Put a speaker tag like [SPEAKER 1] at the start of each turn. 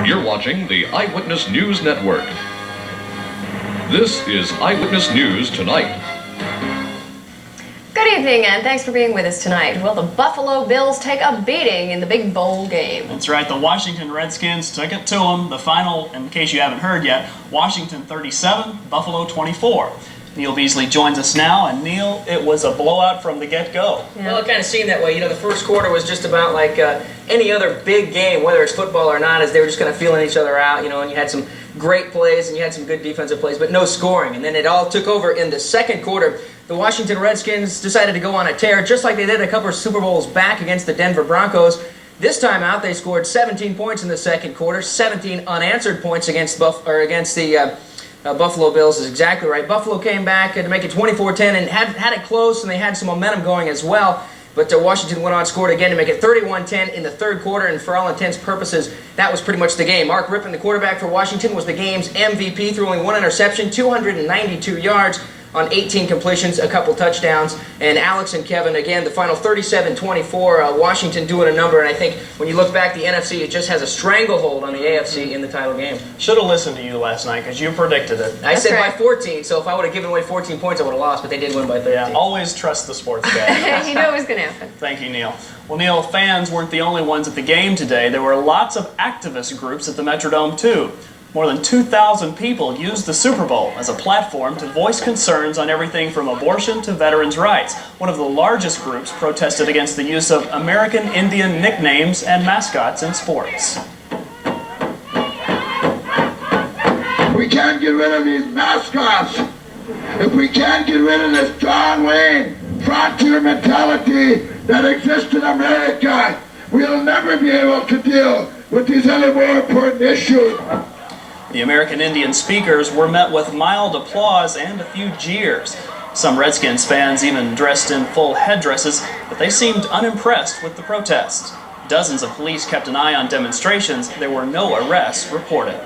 [SPEAKER 1] You're watching the Eyewitness News Network. This is Eyewitness News Tonight.
[SPEAKER 2] Good evening, and thanks for being with us tonight. Well, the Buffalo Bills take a beating in the big bowl game.
[SPEAKER 3] That's right, the Washington Redskins took it to them. The final, in case you haven't heard yet, Washington 37, Buffalo 24. Neil Beasley joins us now, and Neil, it was a blowout from the get-go.
[SPEAKER 4] Yeah. Well, it kind of seemed that way. You know, the first quarter was just about like any other big game, whether it's football or not, as they were just kind of feeling each other out, you know, and you had some great plays and you had some good defensive plays, but no scoring. And then it all took over in the second quarter. The Washington Redskins decided to go on a tear, just like they did a couple of Super Bowls back against the Denver Broncos. This time out, they scored 17 points in the second quarter, 17 unanswered points against the Buffalo Bills is exactly right. Buffalo came back to make it 24-10 and had it close, and they had some momentum going as well. But Washington went on, scored again to make it 31-10 in the third quarter, and for all intents and purposes, that was pretty much the game. Mark Rippon, the quarterback for Washington, was the game's MVP, throwing one interception, 292 yards on 18 completions, a couple touchdowns. And Alex and Kevin, again, the final 37-24, Washington doing a number. And I think when you look back, the NFC, it just has a stranglehold on the AFC in the title game.
[SPEAKER 3] Should have listened to you last night because you predicted it.
[SPEAKER 4] I said by 14, so if I would have given away 14 points, I would have lost, but they did win by 13.
[SPEAKER 3] Yeah, always trust the sports guy.
[SPEAKER 2] You know it was going to happen.
[SPEAKER 3] Thank you, Neil. Well, Neil, fans weren't the only ones at the game today. There were lots of activist groups at the Metrodome, too. More than 2,000 people used the Super Bowl as a platform to voice concerns on everything from abortion to veterans' rights. One of the largest groups protested against the use of American Indian nicknames and mascots in sports.
[SPEAKER 5] We can't get rid of these mascots. If we can't get rid of this John Wayne frontier mentality that exists in America, we'll never be able to deal with these other more important issues.
[SPEAKER 3] The American Indian speakers were met with mild applause and a few jeers. Some Redskins fans even dressed in full headdresses, but they seemed unimpressed with the protest. Dozens of police kept an eye on demonstrations. There were no arrests reported.